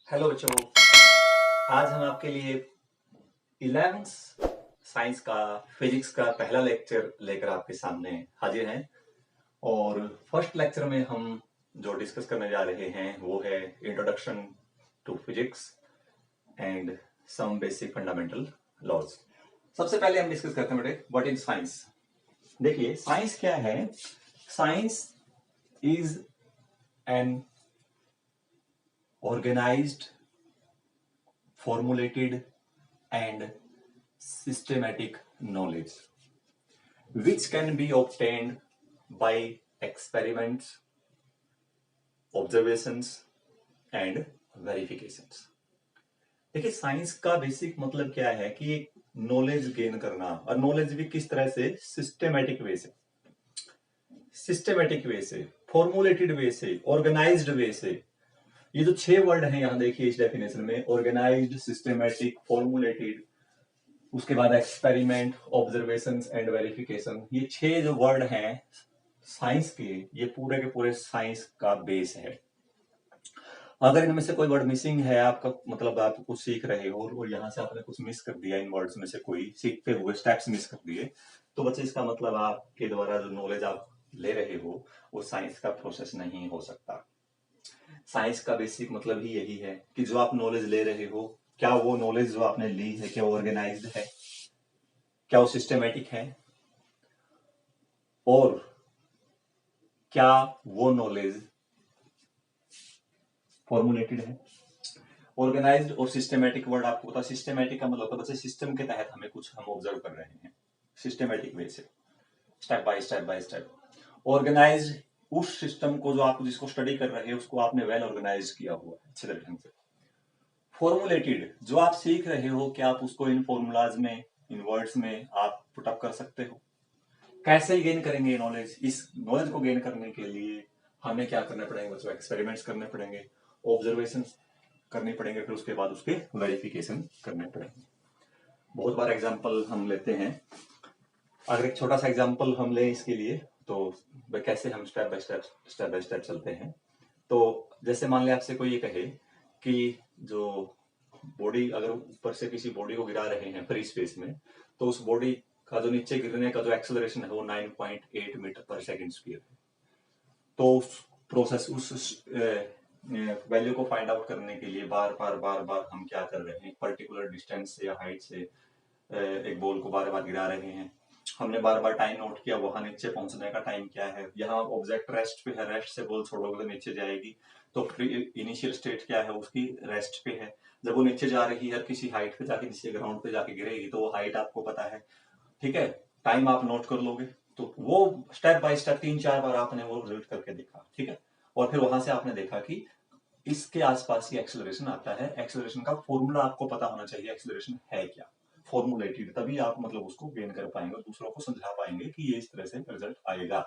Hello बच्चों। आज हम आपके लिए 11th साइंस का फिजिक्स का पहला लेक्चर लेकर आपके सामने हाजिर हैं। और फर्स्ट लेक्चर में हम जो डिस्कस करने जा रहे हैं वो है introduction to physics and some basic fundamental laws. सबसे पहले हम डिस्कस करते हैं बेटे व्हाट इज साइंस। देखिए साइंस क्या है। Science is an organized, formulated, and systematic knowledge which can be obtained by experiments, observations and verifications। देखिए साइंस का बेसिक मतलब क्या है कि नॉलेज गेन करना, और नॉलेज भी किस तरह से, सिस्टेमेटिक वे से, फॉर्मुलेटेड वे से, ऑर्गेनाइज्ड वे से। ये जो 6 वर्ड हैं यहां देखिए इस डेफिनेशन में, ऑर्गेनाइज्ड, सिस्टेमेटिक, फॉर्मुलेटेड, उसके बाद एक्सपेरिमेंट, ऑब्जर्वेशन एंड वेरिफिकेशन, ये 6 जो वर्ड हैं साइंस के, ये पूरे के पूरे साइंस का बेस है। अगर इनमें से कोई वर्ड मिसिंग है, आपका मतलब आप कुछ सीख रहे हो और यहाँ से आपने कुछ मिस कर दिया, इन वर्ड्स में से कोई सीखते हुए स्टेप्स मिस कर दिए, तो बच्चे इसका मतलब आपके द्वारा जो नॉलेज आप ले रहे हो वो साइंस का प्रोसेस नहीं हो सकता। साइंस का बेसिक मतलब ही यही है कि जो आप नॉलेज ले रहे हो, क्या वो नॉलेज जो आपने ली है क्या वो ऑर्गेनाइज्ड है, क्या वो सिस्टेमेटिक है, और क्या वो नॉलेज फॉर्मुलेटेड है। ऑर्गेनाइज्ड और सिस्टेमेटिक वर्ड आपको पता, सिस्टेमेटिक का मतलब बच्चे सिस्टम के तहत हमें कुछ हम ऑब्जर्व कर रहे हैं, सिस्टेमेटिक वे से, step by step by step. Organized उस सिस्टम को जो आप जिसको स्टडी कर रहे हैं उसको आपने वेल ऑर्गेनाइज किया हुआ है अच्छे ढंग से। फॉर्मुलेटेड जो आप सीख रहे हो क्या आप उसको इन फॉर्मूलाज में, इन वर्ड्स में आप पुटअप कर सकते हो। कैसे गेन करेंगे नॉलेज, इस नॉलेज को गेन करने के लिए हमें क्या करने पड़ेंगे बच्चों, एक्सपेरिमेंट्स करने पड़ेंगे, ऑब्जर्वेशन करनी पड़ेंगे, फिर उसके बाद उसके वेरिफिकेशन करने पड़ेंगे। बहुत बार एग्जांपल हम लेते हैं। अगर एक छोटा सा एग्जांपल हम लें इसके लिए तो कैसे हम स्टेप बाय स्टेप चलते हैं। तो जैसे मान लिया आपसे कोई ये कहे कि जो बॉडी, अगर ऊपर से किसी बॉडी को गिरा रहे हैं फ्री स्पेस में, तो उस बॉडी का जो नीचे गिरने का जो एक्सेलरेशन है वो 9.8 मीटर पर सेकंड स्क्वायर है। तो उस प्रोसेस, उस वैल्यू को फाइंड आउट करने के लिए बार बार हम क्या कर रहे हैं, पर्टिकुलर डिस्टेंस से या हाइट से एक बॉल को बार बार गिरा रहे हैं। हमने बार बार टाइम नोट किया, वहां नीचे पहुंचने का टाइम क्या है, यहाँ ऑब्जेक्ट रेस्ट पे है, रेस्ट से बॉल छोड़ोगे तो नीचे जाएगी, तो इनिशियल स्टेट क्या है उसकी, रेस्ट पे है। जब वो नीचे जा रही है किसी हाइट पे जाके, नीचे ग्राउंड पे जाके गिरेगी, तो वो हाइट आपको पता है, ठीक है, टाइम आप नोट कर लोगे। तो वो स्टेप बाय स्टेप 3-4 बार आपने वो रिजल्ट करके देखा, ठीक है। और फिर वहां से आपने देखा कि इसके आसपास ही एक्सेलरेशन आता है, एक्सेलरेशन का फॉर्मूला आपको पता होना चाहिए, एक्सेलरेशन है क्या, फॉर्मुलेटेड, तभी आप मतलब उसको गेन कर पाएंगे और दूसरों को समझा पाएंगे कि ये इस तरह से रिजल्ट आएगा।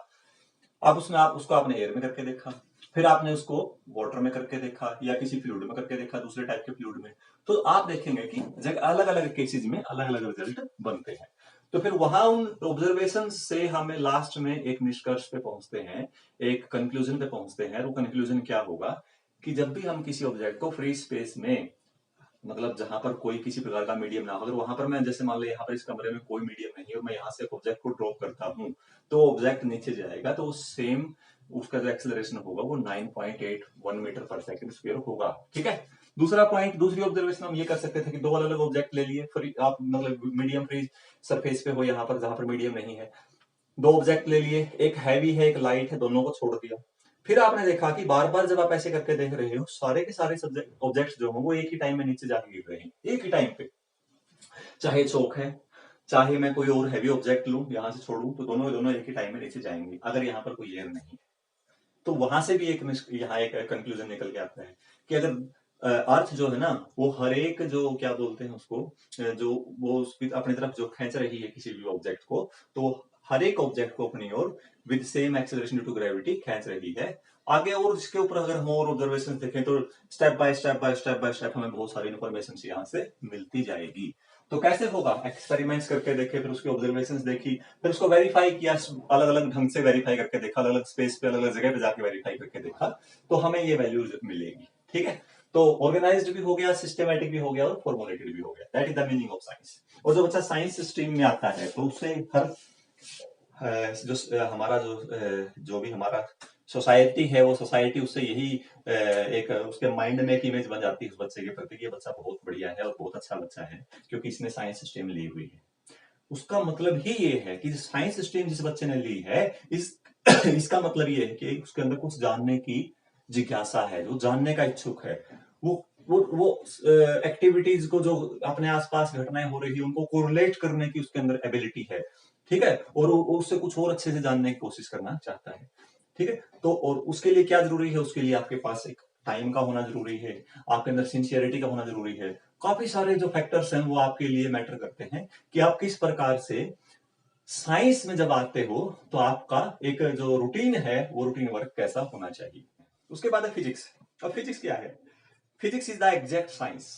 अब उसमें आप उसको आपने एयर में करके देखा, फिर आपने उसको वाटर में करके देखा या किसी फ्लूइड में करके देखा, दूसरे टाइप के फ्लूइड में, तो आप देखेंगे कि अलग अलग केसेस में अलग अलग रिजल्ट बनते हैं। तो फिर वहां उन ऑब्जर्वेशन से हमें लास्ट में एक निष्कर्ष पे पहुंचते हैं, एक कंक्लूजन पे पहुंचते हैं। वो कंक्लूजन क्या होगा कि जब भी हम किसी ऑब्जेक्ट को फ्री स्पेस में, मतलब जहां पर कोई किसी प्रकार का मीडियम ना हो, अगर वहां पर मैं जैसे मान लो यहाँ पर इस कमरे में कोई मीडियम नहीं है और मैं यहाँ से ऑब्जेक्ट को ड्रॉप करता हूँ, तो ऑब्जेक्ट नीचे जाएगा, तो सेम उसका जो एक्सेलरेशन होगा वो 9.81 मीटर पर सेकंड स्क्वायर होगा, ठीक है। दूसरा पॉइंट, दूसरी ऑब्जर्वेशन हम ये कर सकते थे कि दो अलग अलग ऑब्जेक्ट ले लिए, फ्री आप मतलब मीडियम फ्री सरफेस पे हो यहाँ पर जहां पर मीडियम नहीं है, दो ऑब्जेक्ट ले लिए, एक हैवी है एक लाइट है, दोनों को छोड़ दिया। फिर आपने देखा कि बार बार जब आप ऐसे करके देख रहे हो, सारे के सारे सब्जेक्ट ऑब्जेक्ट्स जो हो वो एक ही टाइम में नीचे जाके गिर रहे हैं, एक ही टाइम पे। चाहे चौक है, चाहे मैं कोई और हैवी ऑब्जेक्ट लूं यहां से छोड़ू, तो दोनों दोनों एक ही टाइम में नीचे जाएंगे, अगर यहाँ पर कोई एयर नहीं है। तो वहां से भी एक यहाँ एक कंक्लूजन निकल के आता है कि अगर अर्थ जो है ना, वो हर एक जो क्या बोलते हैं उसको, जो वो अपनी तरफ जो खींच रही है किसी भी ऑब्जेक्ट को, तो हर एक ऑब्जेक्ट को अपनी ओर with same acceleration due to gravity खींच रही है आगे। और इसके ऊपर अगर हम और ऑब्जर्वेशन देखें तो स्टेप बाय स्टेप हमें बहुत सारी इन्फॉर्मेशन यहाँ से मिलती जाएगी। तो कैसे होगा, एक्सपेरिमेंट्स करके देखे, फिर उसकी ऑब्जर्वेशंस देखी, फिर उसको वेरीफाई किया, अलग अलग ढंग से वेरीफाई करके देखा, अलग अलग स्पेस पे अलग अलग जगह पे जाके वेरीफाई करके देखा, तो हमें ये वैल्यूज मिलेगी, ठीक है। तो ऑर्गेनाइज्ड भी हो गया, सिस्टमेटिक भी हो गया और फॉर्मुलेटेड भी हो गया। That is the meaning of science. और जो बच्चा साइंस स्ट्रीम में आता है तो उससे हर हमारा जो भी हमारा सोसाइटी है, वो सोसाइटी उससे यही एक उसके माइंड में एक इमेज बन जाती है उस बच्चे के प्रति कि ये बच्चा बहुत बढ़िया है और बहुत अच्छा बच्चा है क्योंकि इसने साइंस स्ट्रीम ली हुई है। उसका मतलब ही ये है कि साइंस स्ट्रीम जिस बच्चे ने ली है, इसका मतलब ये है कि उसके अंदर कुछ जानने की जिज्ञासा है, जो जानने का इच्छुक है। वो एक्टिविटीज को, जो अपने आसपास घटनाएं हो रही है उनको कोरिलेट करने की उसके अंदर एबिलिटी है, ठीक है, और वो उससे कुछ और अच्छे से जानने की कोशिश करना चाहता है, ठीक है। तो और उसके लिए क्या जरूरी है, उसके लिए आपके पास एक टाइम का होना जरूरी है, आपके अंदर सिंसियरिटी का होना जरूरी है। काफी सारे जो फैक्टर्स हैं वो आपके लिए मैटर करते हैं कि आप किस प्रकार से साइंस में जब आते हो तो आपका एक जो रूटीन है वो रूटीन वर्क कैसा होना चाहिए। उसके बाद है फिजिक्स। अब फिजिक्स क्या है? Physics is the exact science.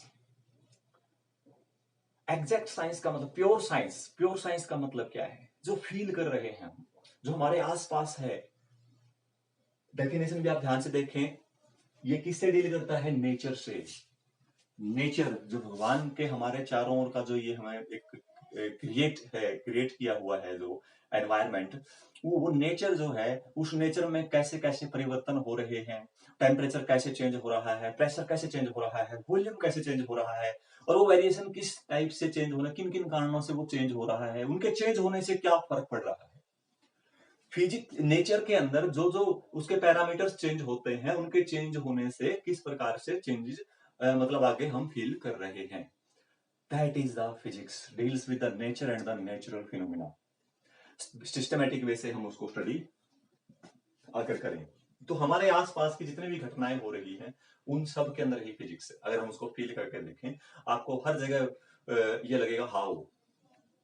Exact science का मतलब प्योर साइंस। प्योर साइंस का मतलब क्या है? जो फील कर रहे हैं हम, जो हमारे आसपास है। डेफिनेशन भी आप ध्यान से देखें, ये किससे डील करता है? नेचर से। नेचर जो भगवान के हमारे चारों ओर का जो ये हमें एक क्रिएट किया हुआ है जो एनवायरमेंट, वो नेचर जो है, उस नेचर में कैसे कैसे परिवर्तन हो रहे हैं, टेम्परेचर कैसे चेंज हो रहा है, प्रेशर कैसे चेंज हो रहा है, वॉल्यूम कैसे चेंज हो रहा है, और वो वेरिएशन किस टाइप से चेंज हो रहा है, किन किन कारणों से वो चेंज हो रहा है, उनके चेंज होने से क्या फर्क पड़ रहा है। फिजिक्स नेचर के अंदर जो जो उसके पैरामीटर्स चेंज होते हैं, उनके चेंज होने से किस प्रकार से चेंजेस मतलब आगे हम फील कर रहे हैं। That is the physics deals with the nature and the natural phenomena. Systematic way से हम उसको स्टडी अगर करें तो हमारे आसपास की जितनी भी घटनाएं हो रही हैं उन सब के अंदर ही फिजिक्स है। अगर हम उसको फील करके देखें, आपको हर जगह ये लगेगा हाउ,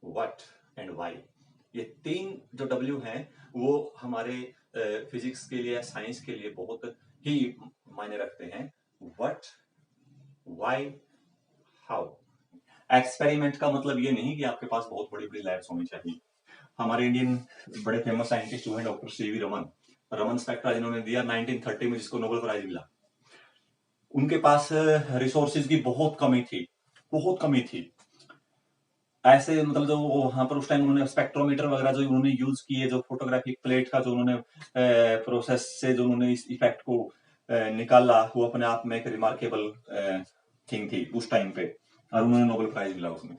व्हाट एंड व्हाई। ये तीन जो डब्ल्यू हैं वो हमारे फिजिक्स के लिए, साइंस के लिए बहुत ही मायने रखते हैं। What, why, how. एक्सपेरिमेंट का मतलब ये नहीं कि आपके पास बहुत बड़ी बड़ी लैब्स होनी चाहिए। हमारे इंडियन बड़े फेमस साइंटिस्ट हुए doctor CV Raman, Raman spectra जिन्होंने दिया 1930 में, जिसको नोबेल प्राइज मिला। उनके पास रिसोर्सेज की बहुत कमी थी, बहुत कमी थी। ऐसे मतलब जो वहां पर उस टाइम उन्होंने स्पेक्ट्रोमीटर वगैरह जो उन्होंने यूज किए, जो फोटोग्राफिक प्लेट का जो उन्होंने प्रोसेस से जो उन्होंने इस इफेक्ट को निकाला, वो अपने आप में एक रिमार्केबल थिंग थी उस टाइम पे, और उन्होंने नोबेल प्राइज मिला उसमें।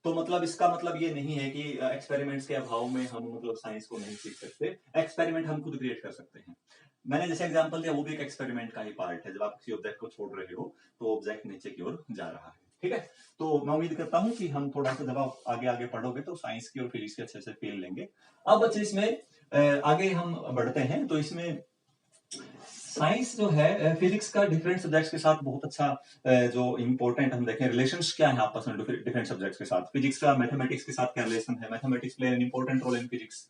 तो मतलब इसका मतलब ये नहीं है कि एक्सपेरिमेंट्स के अभाव में हम मतलब साइंस को नहीं सीख सकते। एक्सपेरिमेंट हम खुद क्रिएट कर सकते हैं। मैंने जैसे एग्जांपल दिया, वो भी एक एक्सपेरिमेंट का ही पार्ट है। जब आप किसी ऑब्जेक्ट को छोड़ रहे हो तो ऑब्जेक्ट नीचे की ओर जा रहा है, ठीक है। तो मैं उम्मीद करता हूँ कि हम थोड़ा सा, जब आप आगे आगे पढ़ोगे तो साइंस की और फिजिक्स के अच्छे से फील लेंगे। अब बच्चे इसमें आगे हम बढ़ते हैं, तो इसमें साइंस जो है फिजिक्स का डिफरेंट सब्जेक्ट्स के साथ बहुत अच्छा जो इंपॉर्टेंट हम देखें रिलेशंस क्या है आपस में डिफरेंट सब्जेक्ट्स के साथ। फिजिक्स का मैथमेटिक्स के साथ क्या रिलेशन है? Mathematics play an important role in physics.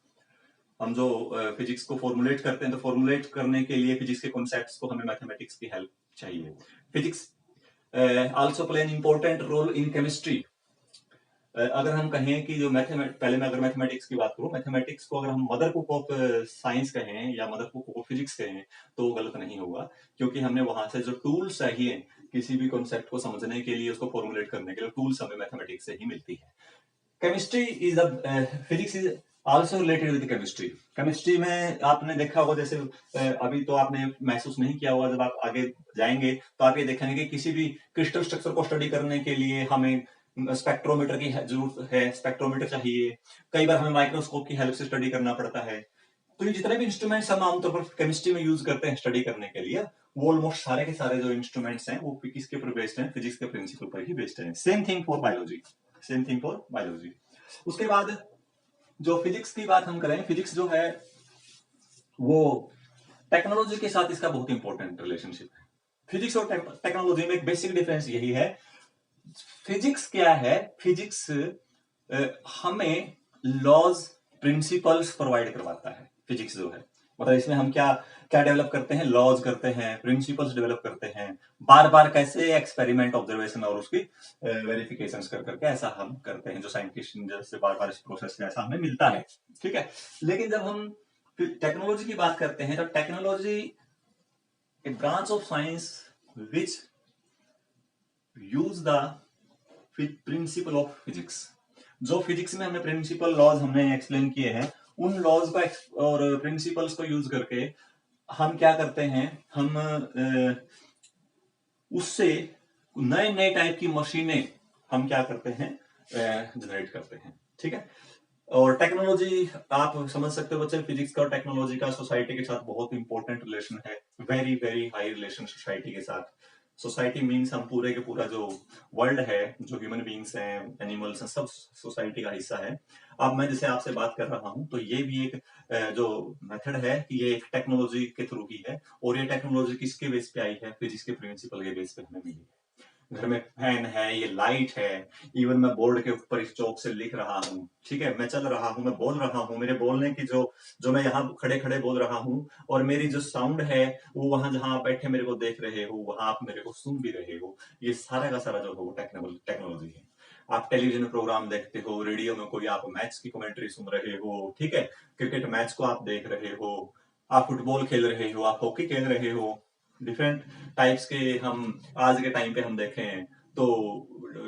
हम जो फिजिक्स को फॉर्मुलेट करते हैं, तो फॉर्मुलेट करने के लिए फिजिक्स के कॉन्सेप्ट्स को हमें मैथमेटिक्स की हेल्प चाहिए। Physics also play an important role in chemistry. अगर हम कहें कि जो पहले मैं अगर मैथमेटिक्स की बात करूं, मैथमेटिक्स को अगर हम मदर कुक ऑफ साइंस कहें या मदर कुक ऑफ फिजिक्स कहें तो गलत नहीं होगा, क्योंकि हमने वहां से जो टूल्स चाहिए किसी भी कॉन्सेप्ट को समझने के लिए, उसको फॉर्मुलेट करने के लिए, टूल्स हमें मैथमेटिक्स से ही मिलती है। Chemistry is physics is also related with chemistry. Chemistry में आपने देखा होगा, जैसे अभी तो आपने महसूस नहीं किया होगा, जब आप आगे जाएंगे तो आप ये देखेंगे कि किसी भी क्रिस्टल स्ट्रक्चर को स्टडी करने के लिए हमें स्पेक्ट्रोमीटर की जरूरत है, स्पेक्ट्रोमीटर चाहिए। कई बार हमें माइक्रोस्कोप की हेल्प से स्टडी करना पड़ता है। तो ये जितने भी इंस्ट्रूमेंट्स हम आमतौर पर केमिस्ट्री में यूज करते हैं स्टडी करने के लिए, वो ऑलमोस्ट सारे के सारे जो इंस्ट्रूमेंट्स हैं वो किसके ऊपर बेस्ड हैं? फिजिक्स के प्रिंसिपल पर ही बेस्ड हैं। Same thing for biology, same thing for biology. उसके बाद जो फिजिक्स की बात हम करें, फिजिक्स जो है वो टेक्नोलॉजी के साथ इसका बहुत इंपॉर्टेंट रिलेशनशिप है। फिजिक्स और टेक्नोलॉजी में एक बेसिक डिफरेंस यही है। फिजिक्स क्या है? फिजिक्स हमें लॉज, प्रिंसिपल्स प्रोवाइड करवाता है। फिजिक्स जो है मतलब इसमें हम क्या क्या डेवलप करते हैं? लॉज करते हैं, प्रिंसिपल्स डेवलप करते हैं, बार बार कैसे एक्सपेरिमेंट, ऑब्जर्वेशन और उसकी वेरिफिकेशंस कर करके ऐसा हम करते हैं, जो साइंटिस्ट जैसे बार बार इस प्रोसेस से ऐसा हमें मिलता है, ठीक है। लेकिन जब हम टेक्नोलॉजी की बात करते हैं, तो technology a branch of science which use the principle of physics. जो फिजिक्स में हमने प्रिंसिपल लॉज हमने एक्सप्लेन किए हैं, उन लॉज को और प्रिंसिपल्स को यूज करके हम क्या करते हैं, हम उससे नए नए टाइप की मशीनें हम क्या करते हैं, जनरेट करते हैं। ठीक है। और टेक्नोलॉजी आप समझ सकते हो बच्चे, फिजिक्स का और टेक्नोलॉजी का सोसाइटी के साथ बहुत इंपॉर्टेंट रिलेशन है, very very high relation society के साथ। सोसाइटी मीन्स हम पूरे के पूरा जो वर्ल्ड है, जो ह्यूमन बींग्स हैं, एनिमल्स हैं, सब सोसाइटी का हिस्सा है। अब मैं जैसे आपसे बात कर रहा हूं तो ये भी एक जो मेथड है कि ये एक टेक्नोलॉजी के थ्रू ही है, और ये टेक्नोलॉजी किसके बेस पे आई है, फिजिक्स के प्रिंसिपल के बेस पे हमें मिली है। घर में फैन है, ये लाइट है, इवन मैं बोर्ड के ऊपर इस चौक से लिख रहा हूँ। ठीक है, मैं चल रहा हूँ, मैं बोल रहा हूँ, मेरे बोलने की जो जो मैं यहाँ खड़े खड़े बोल रहा हूँ, और मेरी जो साउंड है वो वहां जहां आप बैठे मेरे को देख रहे हो, वहां आप मेरे को सुन भी रहे हो। ये सारा का सारा जो है वो टेक्नोलॉजी है। आप टेलीविजन प्रोग्राम देखते हो, रेडियो में कोई आप मैच की कमेंट्री सुन रहे हो, ठीक है, क्रिकेट मैच को आप देख रहे हो, आप फुटबॉल खेल रहे हो, आप हॉकी खेल रहे हो, डिफरेंट टाइप्स के हम आज के टाइम पे हम देखें तो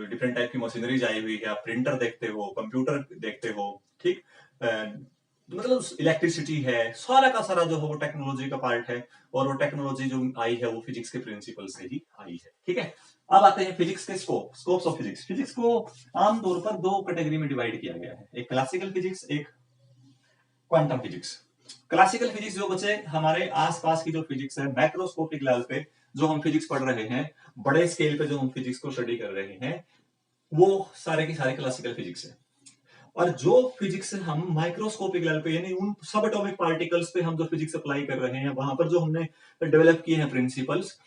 डिफरेंट टाइप की मशीनरीज आई हुई है, आप प्रिंटर देखते हो, कंप्यूटर देखते हो, ठीक, मतलब इलेक्ट्रिसिटी है, सारा का सारा जो है वो टेक्नोलॉजी का पार्ट है, और वो टेक्नोलॉजी जो आई है वो फिजिक्स के प्रिंसिपल से ही आई है। ठीक है। अब आते हैं फिजिक्स के स्कोप्स ऑफ फिजिक्स। फिजिक्स को आमतौर पर दो कैटेगरी में डिवाइड किया गया है, एक क्लासिकल फिजिक्स, एक क्वांटम फिजिक्स। क्लासिकल फिजिक्स जो बचे हमारे आसपास की जो फिजिक्स है, मैक्रोस्कोपिक लेवल पे जो हम फिजिक्स पढ़ रहे हैं, बड़े स्केल पे जो हम फिजिक्स को स्टडी कर रहे हैं, वो सारे के सारे क्लासिकल फिजिक्स है। और जो फिजिक्स हम माइक्रोस्कोपिक लेवल पे, यानी उन सब एटॉमिक पार्टिकल्स पे हम जो फिजिक्स अप्लाई कर रहे हैं, वहां पर जो हमने डेवलप किए हैं प्रिंसिपल्स,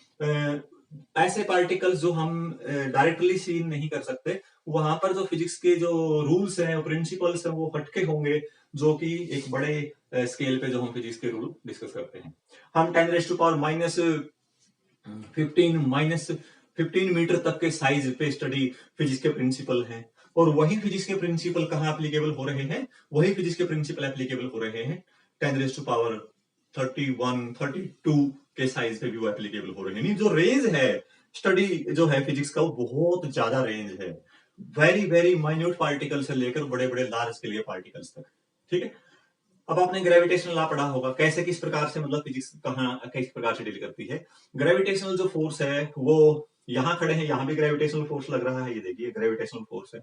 ऐसे पार्टिकल्स जो हम डायरेक्टली सी नहीं कर सकते, वहां पर जो फिजिक्स के जो रूल्स हैं, प्रिंसिपल्स हैं, वो हटके होंगे, जो कि एक बड़े स्केल पे जो हम फिजिक्स के रूल डिस्कस करते हैं। हम 10⁻⁻⁻15 मीटर तक के साइज पे स्टडी फिजिक्स के प्रिंसिपल हैं, और वही फिजिक्स के प्रिंसिपल कहां एप्लीकेबल हो रहे हैं, वही फिजिक्स के प्रिंसिपल एप्लीकेबल हो रहे हैं 10⁻31 32 के साइज पे भी वो एप्लीकेबल हो रहे हैं। जो रेंज है स्टडी जो है फिजिक्स का, वो बहुत ज्यादा रेंज है, वेरी वेरी माइन्यूट पार्टिकल से लेकर बड़े बड़े लार्ज स्केल के पार्टिकल्स तक। ठीक है। अब आपने ग्रेविटेशनल लॉ पढ़ा होगा, कैसे किस प्रकार से मतलब फिजिक्स कहाँ किस प्रकार से डील करती है। ग्रेविटेशनल जो फोर्स है वो यहां खड़े हैं, यहां भी ग्रेविटेशनल फोर्स लग रहा है, ये देखिए ग्रेविटेशनल फोर्स है।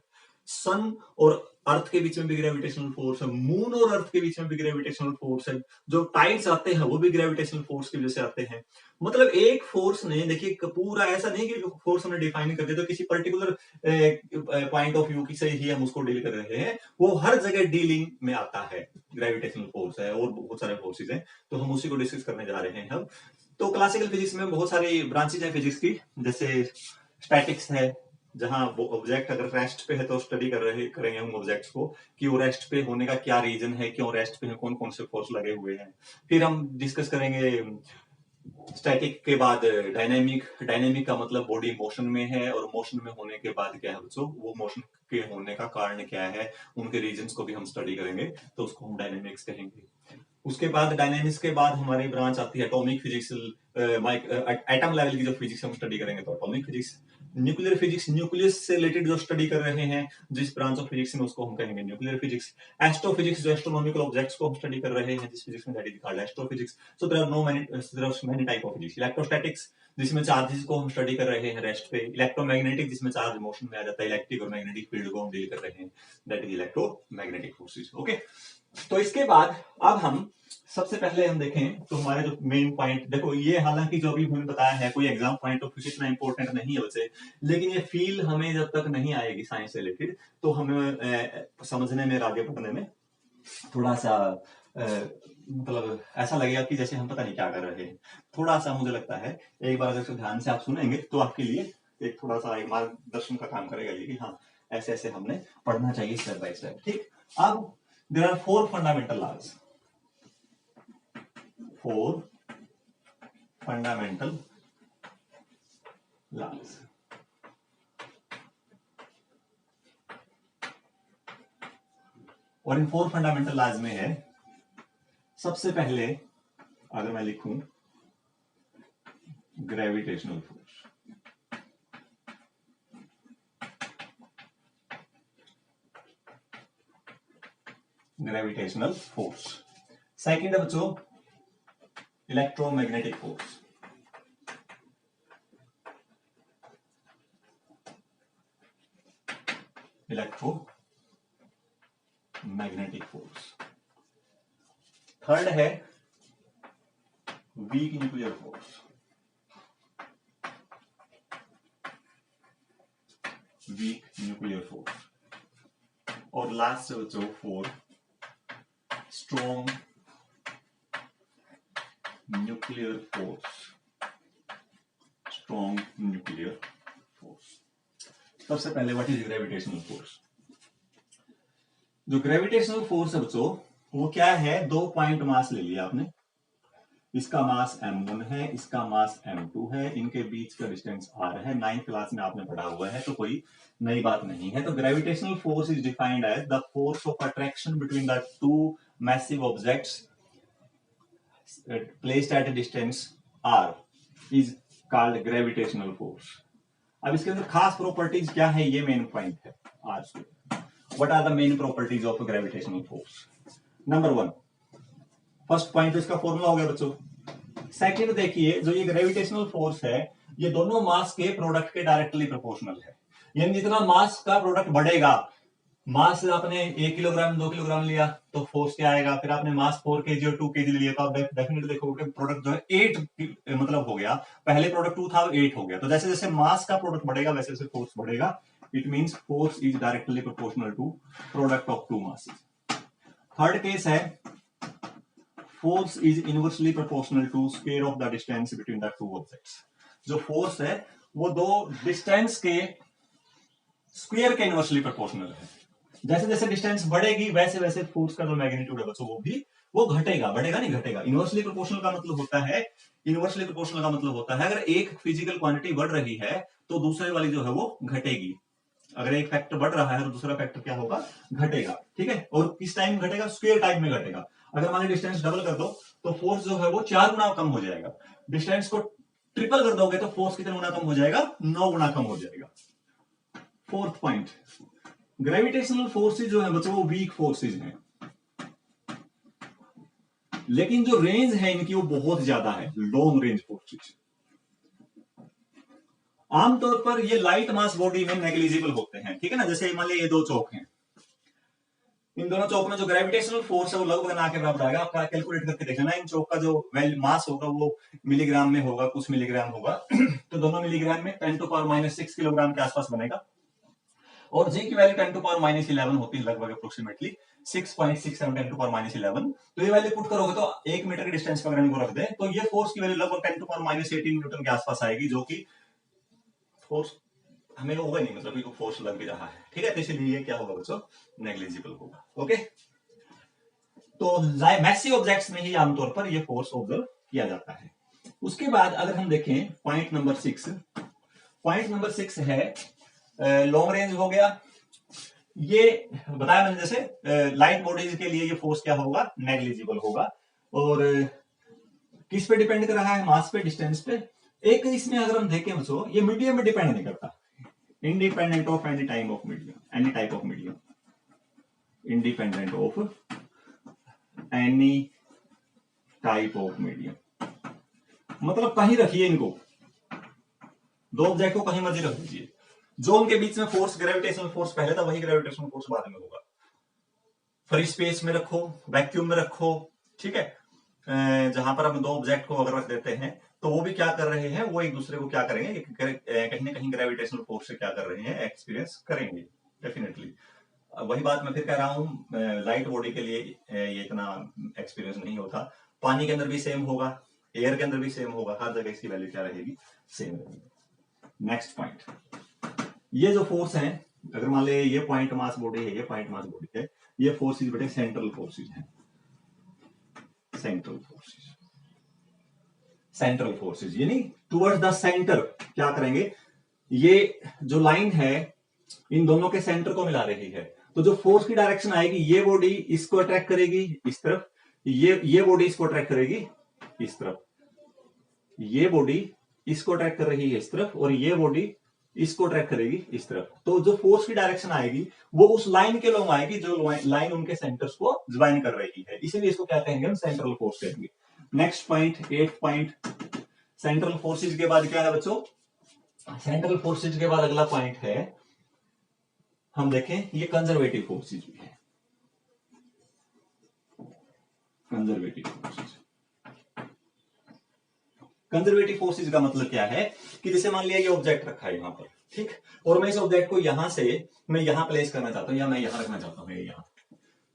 सन और अर्थ के बीच में भी ग्रेविटेशनल फोर्स है, मून और अर्थ के बीच में भी ग्रेविटेशनल फोर्स है, जो टाइड्स आते हैं वो भी ग्रेविटेशनल फोर्स की वजह से आते हैं। मतलब एक फोर्स ने, देखिए पूरा ऐसा नहीं कि फोर्स हमने डिफाइन कर दिया तो किसी पर्टिकुलर पॉइंट ऑफ व्यू की से ही हम उसको डील कर रहे हैं, वो हर जगह डीलिंग में आता है। ग्रेविटेशनल फोर्स है और बहुत सारे फोर्सेज हैं, तो हम उसी को डिस्कस करने जा रहे हैं हम। तो क्लासिकल फिजिक्स में बहुत सारी ब्रांचेज है फिजिक्स की, जैसे स्टैटिक्स है, जहां वो ऑब्जेक्ट अगर रेस्ट पे है तो स्टडी करेंगे हम ऑब्जेक्ट्स को कि वो रेस्ट पे होने का क्या रीजन है, क्यों रेस्ट पे है, कौन कौन से फोर्स लगे हुए हैं। फिर हम डिस्कस करेंगे स्टैटिक के बाद डायनेमिक। डायनेमिक का मतलब बॉडी मोशन में है, और मोशन में होने के बाद क्या है बच्चों, वो मोशन के होने का कारण क्या है, उनके रीजंस को भी हम स्टडी करेंगे, तो उसको हम डायनेमिक्स कहेंगे। उसके बाद डायनेमिक्स के बाद हमारी ब्रांच आती है एटॉमिक फिजिक्स, एटम लेवल की जो फिजिक्स हम स्टडी करेंगे तो atomic physics. Nuclear physics, nucleus से रिलेटेड जो स्टडी कर रहे हैं जिस ब्रांच ऑफ फिजिक्स में, उसको हम कहेंगे न्यूक्लियर फिजिक्स। एस्ट्रोफिजिक्स, जो एस्ट्रोनॉमिकल ऑब्जेक्ट्स को हम स्टडी कर रहे हैं जिस फिजिक्स में, that is called astrophysics. So there are many type of physics. Electrostatics, जिसमें चार्जेस को हम स्टडी कर रहे हैं रेस्ट पे। इलेक्ट्रोमैग्नेटिक, जिसमें चार्ज मोशन में आ जाता है, इलेक्ट्रिक और मैग्नेटिक फील्ड को हम डील कर रहे हैं, that is electromagnetic forces. Okay, तो इसके बाद अब हम सबसे पहले हम देखें तो हमारे जो मेन पॉइंट, देखो ये हालांकि जो अभी मैंने बताया है कोई एग्जाम पॉइंट ऑफ व्यू इतना इंपॉर्टेंट नहीं है वैसे, लेकिन ये फील हमें जब तक नहीं आएगी साइंस से रिलेटेड, तो हमें समझने में, आगे बढ़ने में थोड़ा सा मतलब ऐसा लगेगा कि जैसे हम पता नहीं क्या कर रहे हैं। थोड़ा सा मुझे लगता है एक बार अगर ध्यान से आप सुनेंगे तो आपके लिए एक थोड़ा सा एक मार्गदर्शन का काम करेगा ये कि हाँ ऐसे ऐसे हमने पढ़ना चाहिए स्टेप बाय स्टेप। ठीक, अब there are 4 fundamental laws, 4 fundamental laws. और इन 4 फंडामेंटल लॉज में है, सबसे पहले अगर मैं लिखूं gravitational force, gravitational force. Second है बच्चों electromagnetic force. Electromagnetic force. Third है weak nuclear force. Weak nuclear force. और लास्ट है बच्चों four strong nuclear force. Strong nuclear force. सबसे पहले व्हाट इज ग्रेविटेशनल फोर्स। जो ग्रेविटेशनल फोर्स है बच्चों वो क्या है, 2 पॉइंट मास ले लिया आपने, इसका मास m1 है, इसका मास m2 है, इनके बीच का डिस्टेंस r है। 9th क्लास में आपने पढ़ा हुआ है तो कोई नई बात नहीं है। तो gravitational force is defined as the force of attraction between the two massive objects placed at a distance r is called gravitational force. अब इसके अंदर खास प्रॉपर्टीज क्या है, ये मेन पॉइंट है आज के। What are the main properties of gravitational force. Number 1 first point इसका फॉर्मूला हो गया बच्चों। सेकंड देखिए जो ये ग्रेविटेशनल फोर्स है ये दोनों मास के प्रोडक्ट के डायरेक्टली प्रोपोर्शनल है। यानी जितना मास का प्रोडक्ट बढ़ेगा, मास आपने 1 किलोग्राम 2 किलोग्राम लिया तो फोर्स क्या आएगा, फिर आपने मास 4 kg और 2 kg लिया तो आप डेफिनेटली देखोगे प्रोडक्ट जो है 8 मतलब हो गया। पहले प्रोडक्ट 2 था 8 हो गया। तो जैसे जैसे मास का प्रोडक्ट बढ़ेगा वैसे वैसे फोर्स बढ़ेगा। It means force is directly proportional to product of two masses. Third case है force is inversely proportional to square of the distance between the two objects. जो फोर्स है वो दो डिस्टेंस के स्क्वायर के इनवर्सली प्रोपोर्शनल है। जैसे जैसे डिस्टेंस बढ़ेगी वैसे वैसे फोर्स का जो मैग्नीट्यूड है बच्चों वो घटेगा, बढ़ेगा नहीं घटेगा। इनवर्सली प्रोपोर्शनल का मतलब होता है, इनवर्सली प्रोपोर्शनल का मतलब होता है अगर एक फिजिकल क्वांटिटी बढ़ रही है तो दूसरे वाली जो है वो घटेगी। अगर एक फैक्टर बढ़ रहा है तो दूसरा फैक्टर क्या होगा, घटेगा। ठीक है, और किस टाइम घटेगा, स्क्वायर टाइम में घटेगा। अगर मान लीजिए डिस्टेंस डबल कर दो तो फोर्स जो है वो 4 गुना कम हो जाएगा। डिस्टेंस को ट्रिपल कर दोगे तो फोर्स कितना गुना कम हो जाएगा, 9 गुना कम हो जाएगा। फोर्थ पॉइंट, ग्रेविटेशनल फोर्सेज जो है बच्चों वो वीक फोर्सेज हैं, लेकिन जो रेंज है इनकी वो बहुत ज्यादा है, लॉन्ग रेंज फोर्सेज। आमतौर पर ये लाइट मास बॉडी में नेग्लिजिबल होते हैं। ठीक है ना, जैसे मान लीजिए ये 2 चौक हैं, इन दोनों चौक में जो ग्रेविटेशनल फोर्स है वो लगभग ना के बराबर आएगा। आपका कैलकुलेट करके देखना, इन चौक का जो मास होगा वो मिलीग्राम में होगा, कुछ मिलीग्राम होगा तो दोनों मिलीग्राम में 10⁻⁻6 किलोग्राम के आसपास बनेगा। और जी की वैल्यू 10⁻11 होती है लगभग अप्रोक्सीमेटली 6.67 10⁻11। तो ये वैल्यू पुट करोगे तो 1 मीटर की डिस्टेंस पर अगर इनको रख दे तो ये फोर्स की वैल्यू लगभग 10⁻18 न्यूटन के आसपास आएगी, जो कि फोर्स हमें होगा नहीं, मतलब कि फोर्स लग भी रहा है। ठीक है, तो इसलिए क्या होगा बच्चों, नेग्लिजिबल होगा। ओके, तो मैसिव ऑब्जेक्ट्स में ही आमतौर पर ये फोर्स ऑब्जर्व किया जाता है। उसके बाद अगर हम देखें पॉइंट नंबर 6, पॉइंट नंबर 6 है लॉन्ग रेंज हो गया। ये बताया मैंने जैसे लाइट बॉडीज के लिए ये फोर्स क्या होगा, नेग्लिजिबल होगा। और किस पे डिपेंड कर रहा है, मास पे, डिस्टेंस पे। एक इसमें अगर हम देखें बच्चों ये मीडियम में डिपेंड नहीं करता, independent of any type of medium, any type of medium, independent of any type of medium. मतलब कहीं रखिए इनको, दो ऑब्जेक्ट को कहीं मर्जी रख दीजिए, जो उनके बीच में फोर्स, ग्रेविटेशनल फोर्स पहले था वही ग्रेविटेशनल फोर्स बाद में होगा। फ्री स्पेस में रखो, वैक्यूम में रखो, ठीक है, जहां पर हम दो ऑब्जेक्ट को अगर रख देते हैं तो वो भी क्या कर रहे हैं, वो एक दूसरे को क्या करेंगे, कहीं ना कहीं ग्रेविटेशनल फोर्स से क्या कर रहे हैं, एक्सपीरियंस करेंगे डेफिनेटली। वही बात मैं फिर कह रहा हूं, लाइट बॉडी के लिए ये इतना एक्सपीरियंस नहीं होता। पानी के अंदर भी सेम होगा, एयर के अंदर भी सेम होगा, हर जगह इसकी वैल्यू क्या रहेगी, सेम रहेगी। नेक्स्ट पॉइंट, ये जो फोर्स है, अगर मान ले ये पॉइंट मास बॉडी है, ये पॉइंट मास बॉडी है, ये फोर्सेज बेटे सेंट्रल फोर्सेज हैं, सेंट्रल फोर्सेज, सेंट्रल फोर्सेज यानी टुवर्ड्स द सेंटर क्या करेंगे, ये जो लाइन है इन दोनों के सेंटर को मिला रही है। तो जो फोर्स की डायरेक्शन आएगी, ये बॉडी इसको अट्रैक्ट करेगी इस तरफ, ये बॉडी इसको अट्रैक्ट करेगी इस तरफ, ये बॉडी इसको अट्रैक्ट कर रही है इस तरफ, और ये बॉडी इसको ट्रैक करेगी इस तरफ, तो जो फोर्स की डायरेक्शन आएगी वो उस लाइन के लोग आएगी जो लाइन उनके सेंटर्स को ज्वाइन कर रही है, इसीलिए इसको क्या कहेंगे हम, सेंट्रल फोर्स कहेंगे। Next point 8 point, central forces के बाद क्या है बच्चों, सेंट्रल फोर्सेज के बाद अगला पॉइंट है, हम देखें ये कंजर्वेटिव फोर्सेज भी है। कंजर्वेटिव फोर्सेज, कंजर्वेटिव फोर्सेज का मतलब क्या है कि जैसे मान लिया ये ऑब्जेक्ट रखा है यहां पर, ठीक, और मैं इस ऑब्जेक्ट को यहां से मैं यहां प्लेस करना चाहता हूं या मैं यहां रखना चाहता हूं यहां,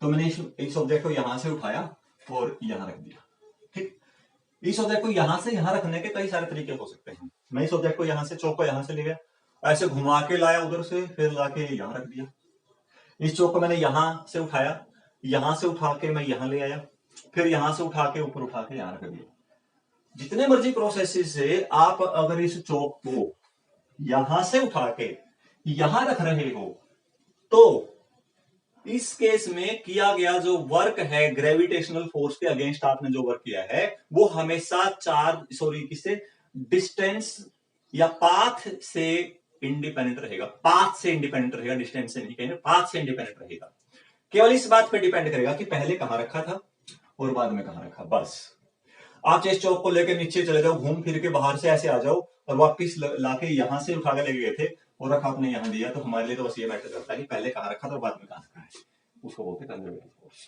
तो मैंने इस ऑब्जेक्ट को यहां से उठाया और यहां रख दिया, ठीक। इस ऑब्जेक्ट को यहां से यहां रखने के कई सारे तरीके हो सकते हैं। मैं इस ऑब्जेक्ट को यहां से, चौक को यहां से ले गया, ऐसे घुमा के लाया उधर से, फिर लाके यहां रख दिया। इस चौक को मैंने यहां से उठाया, यहां से उठा के मैं यहां ले आया, फिर यहां से उठा के ऊपर उठा के यहां रख दिया। जितने मर्जी प्रोसेस से आप अगर इस चौक को यहां से उठा के यहां रख रहे हो, तो इस केस में किया गया जो वर्क है ग्रेविटेशनल फोर्स के अगेंस्ट आपने जो वर्क किया है वो हमेशा किससे, डिस्टेंस या पाथ से इंडिपेंडेंट रहेगा, पाथ से इंडिपेंडेंट रहेगा, डिस्टेंस से नहीं कहेंगे, पाथ से इंडिपेंडेंट रहेगा। केवल इस बात पे डिपेंड करेगा कि पहले कहां रखा था और बाद में कहां रखा, बस। आप चेस चौक को लेकर नीचे चले जाओ, घूम फिर के बाहर से ऐसे आ जाओ और वापिस लाके यहां से उठा के लेके गए थे और रखा आपने यहां दिया, तो हमारे लिए तो बस ये मैटर करता है कि पहले कहां रखा था और बाद में कहां रखा है, उसको बोलते हैं कंजर्वेटिव फोर्स।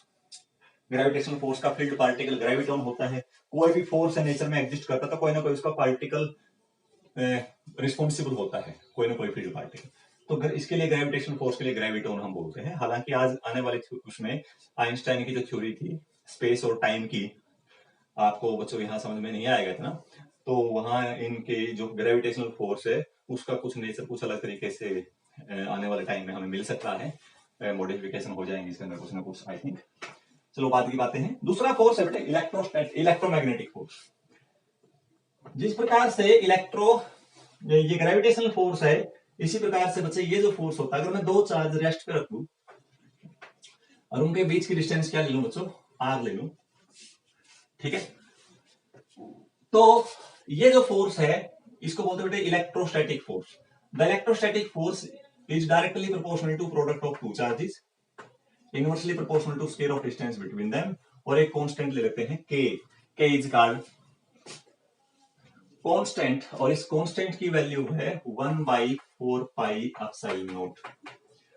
ग्रेविटेशनल फोर्स का फील्ड पार्टिकल ग्रेविटॉन होता है, कोई भी फोर्स है नेचर में एग्जिस्ट करता है तो कोई ना कोई उसका पार्टिकल रिस्पॉन्सिबल होता है, कोई ना कोई फील्ड पार्टिकल, तो इसके लिए ग्रेविटेशनल फोर्स के लिए ग्रेविटॉन हम बोलते हैं। हालांकि आज आने वाले उसमें आइंस्टाइन की जो थ्योरी थी स्पेस और टाइम की, आपको बच्चों यहां समझ में नहीं आएगा इतना, तो वहां इनके जो ग्रेविटेशनल फोर्स है उसका कुछ नेचर कुछ अलग तरीके से आने वाले टाइम में हमें मिल सकता है, मॉडिफिकेशन हो जाएंगे इसके अंदर कुछ ना कुछ, आई थिंक। चलो बाद की बातें हैं। दूसरा फोर्स है बेटे इलेक्ट्रोमैग्नेटिक फोर्स। जिस प्रकार से ये ग्रेविटेशनल फोर्स है, इसी प्रकार से बच्चे ये जो फोर्स होता है, अगर मैं दो चार्ज रेस्ट पे रख दूं और उनके बीच की डिस्टेंस क्या ले लूं बच्चों, आर ले लूं, ठीक है, तो ये जो फोर्स है इसको बोलते हैं बेटे electrostatic force. The electrostatic force is directly proportional to product of two charges, inversely proportional to square of distance between them, और एक कांस्टेंट ले लेते हैं के, के इज कॉल्ड कांस्टेंट, और इस कांस्टेंट की वैल्यू है 1/4 पाई एप्सिलॉन नॉट,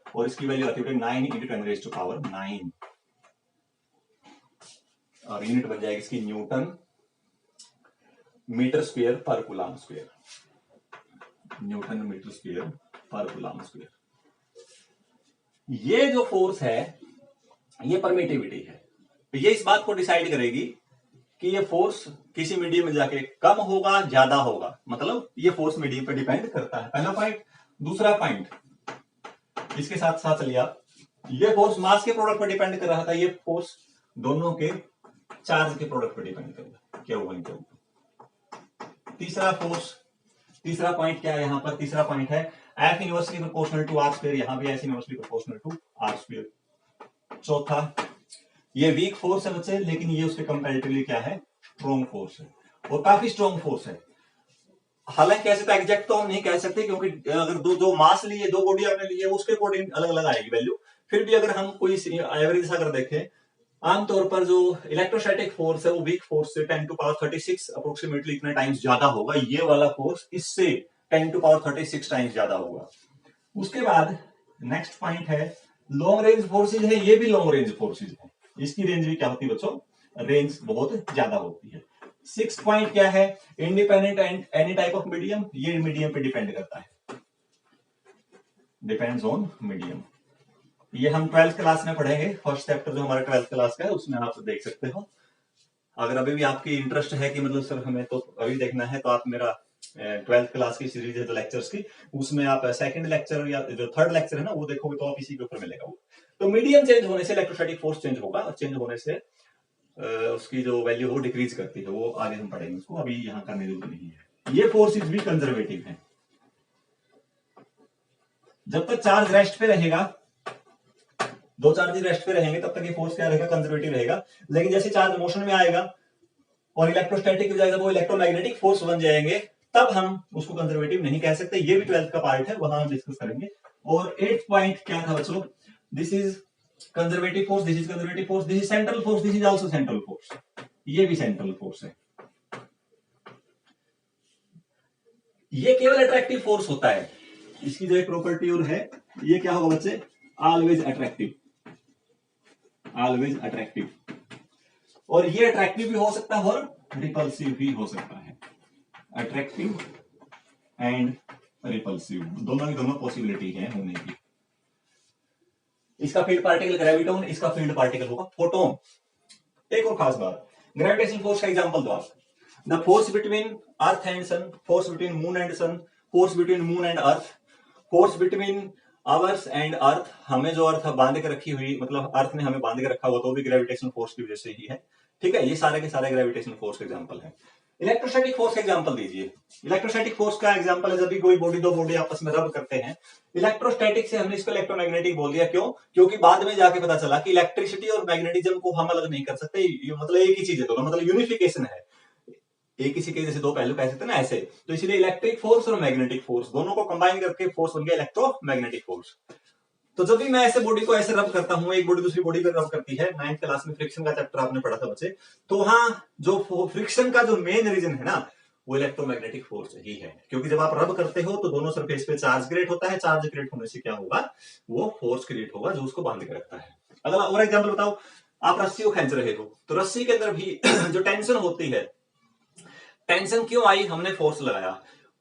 और इसकी वैल्यू आती है 9 × 10⁹ और यूनिट बन जाएगी इसकी न्यूटन मीटर स्क्वायर पर coulomb square, newton metre square पर कूलम स्क्वायर। ये जो फोर्स है ये परमिटिविटी है, तो ये इस बात को डिसाइड करेगी कि ये फोर्स किसी मीडियम में जाके कम होगा ज्यादा होगा, मतलब ये फोर्स मीडियम पर डिपेंड करता है, पहला पॉइंट। दूसरा पॉइंट इसके साथ साथ लिया, ये फोर्स मास के प्रोडक्ट पर डिपेंड कर रहा था, ये फोर्स दोनों के चार्ज के प्रोडक्ट पर डिपेंड करेगा, क्या होगा इनके ऊपर। तीसरा फोर्स, तीसरा पॉइंट क्या है यहां पर, तीसरा पॉइंट है F inversely proportional to r square, यहां भी F inversely proportional to r square. चौथा, ये वीक फोर्स है बच्चे, लेकिन ये उसके कंपैरेटिवली क्या है, स्ट्रॉन्ग फोर्स है, और काफी स्ट्रॉन्ग फोर्स है। हालांकि ऐसे तो एग्जैक्ट तो हम नहीं कह सकते, क्योंकि अगर दो मास लिए, दो बॉडी आपने लिए, उसके अकॉर्डिंग अलग अलग आएगी वैल्यू, फिर भी अगर हम कोई एवरेज अगर देखें, आमतौर पर जो इलेक्ट्रोस्टैटिक फोर्स है वो वीक फोर्स से 10⁻36 अप्रोक्सीमेटली इतना टाइम्स ज्यादा होगा, ये वाला फोर्स इससे 10⁻36 टाइम्स ज्यादा होगा। उसके बाद नेक्स्ट पॉइंट है लॉन्ग रेंज फोर्सेज है, ये भी लॉन्ग रेंज फोर्सेज है, इसकी रेंज भी क्या होती है बच्चों, रेंज बहुत ज्यादा होती है। 6 पॉइंट क्या है, independent and any type of medium, ये मीडियम पे डिपेंड करता है, डिपेंड्स ऑन मीडियम। ये हम 12th क्लास में पढ़ेंगे, फर्स्ट चैप्टर जो हमारा 12th क्लास का है उसमें आप देख सकते हो। अगर अभी भी आपकी इंटरेस्ट है कि मतलब सर हमें तो अभी देखना है, तो आप मेरा 12th क्लास की सीरीज है जो लेक्चर्स की, उसमें आप सेकंड लेक्चर या जो थर्ड लेक्चर है ना वो देखोगे तो आप इसी के ऊपर मिलेगा वो। तो मीडियम चेंज होने से इलेक्ट्रोस्टैटिक फोर्स चेंज होगा, और चेंज होने से उसकी जो वैल्यू हो डिक्रीज करती है, वो आगे हम पढ़ेंगे उसको, अभी यहाँ करने जरूरत नहीं है। ये फोर्सेज भी कंजर्वेटिव है, जब तक चार्ज रेस्ट पे रहेगा, दो चार्ज रेस्ट पे रहेंगे तब तक ये फोर्स क्या रहेगा, कंजर्वेटिव रहेगा। लेकिन जैसे चार्ज मोशन में आएगा और इलेक्ट्रोस्टैटिक हो जाएगा, वो इलेक्ट्रोमैग्नेटिक फोर्स बन जाएंगे, तब हम उसको कंजर्वेटिव नहीं कह सकते। ये भी 12th का पार्ट है, वहां हम डिस्कस करेंगे। और 8th पॉइंट क्या था बच्चों, this is conservative force, this is conservative force, this is central force, this is also central force, ये भी सेंट्रल फोर्स है। ये केवल अट्रैक्टिव फोर्स होता है, इसकी जो एक प्रॉपर्टी और है, ये क्या होगा बच्चे, ऑलवेज अट्रैक्टिव, ऑलवेज अट्रैक्टिव। और ये अट्रैक्टिव भी हो सकता है और रिपल्सिव भी हो सकता है, अट्रैक्टिव एंड रिपल्सिव, दोनों की दोनों पॉसिबिलिटी है होने की। इसका फील्ड पार्टिकल ग्रेविटोन, इसका फील्ड पार्टिकल होगा फोटोन। एक और खास बात, ग्रेविटेशन फोर्स का एग्जांपल दो आप, the force between earth and sun, force between moon and sun, force between moon and earth, force between ours and earth, हमें जो अर्थ बांध के रखी हुई, मतलब अर्थ ने हमें बांध के रखा हुआ, तो भी ग्रेविटेशन फोर्स की वजह से ही है। ठीक है, ये सारे के सारे ग्रेविटेशन फोर्स के एग्जांपल है। इलेक्ट्रोस्टैटिक फोर्स का एग्जांपल दीजिए। इलेक्ट्रोस्टैटिक फोर्स का एग्जांपल है जब भी कोई बॉडी, दो बॉडी आपस में रब करते हैं। इलेक्ट्रोस्टैटिक से हमने इसको इलेक्ट्रोमैग्नेटिक बोल दिया, क्यों? क्योंकि बाद में जाके पता चला कि इलेक्ट्रिसिटी और मैग्नेटिज्म को हम अलग नहीं कर सकते, ये मतलब एक ही चीज है दोनों, मतलब यूनिफिकेशन है, एक ही सिक्के जैसे दो पहलू कह सकते हैं ना, ऐसे। तो इसलिए इलेक्ट्रिक फोर्स और मैग्नेटिक फोर्स दोनों को कंबाइन करके फोर्स बन गया इलेक्ट्रोमैग्नेटिक फोर्स। तो जब भी मैं ऐसे बॉडी को ऐसे रब करता हूं, एक बॉडी दूसरी बॉडी को रब करती है, 9th क्लास में फ्रिक्शन का चैप्टर आपने पढ़ा था बच्चे, तो वहां जो फ्रिक्शन का जो मेन रीजन है ना, वो इलेक्ट्रोमैग्नेटिक फोर्स ही है। क्योंकि जब आप रब करते हो तो दोनों सरफेस पे चार्ज क्रिएट होता है, चार्ज क्रिएट होने से क्या होगा, वो फोर्स क्रिएट होगा जो उसको बांध के रखता है। अगला और एग्जाम्पल बताओ, आप रस्सी को खींच रहे हो, तो रस्सी के अंदर भी जो टेंशन होती है, टेंशन क्यों आई, हमने फोर्स लगाया,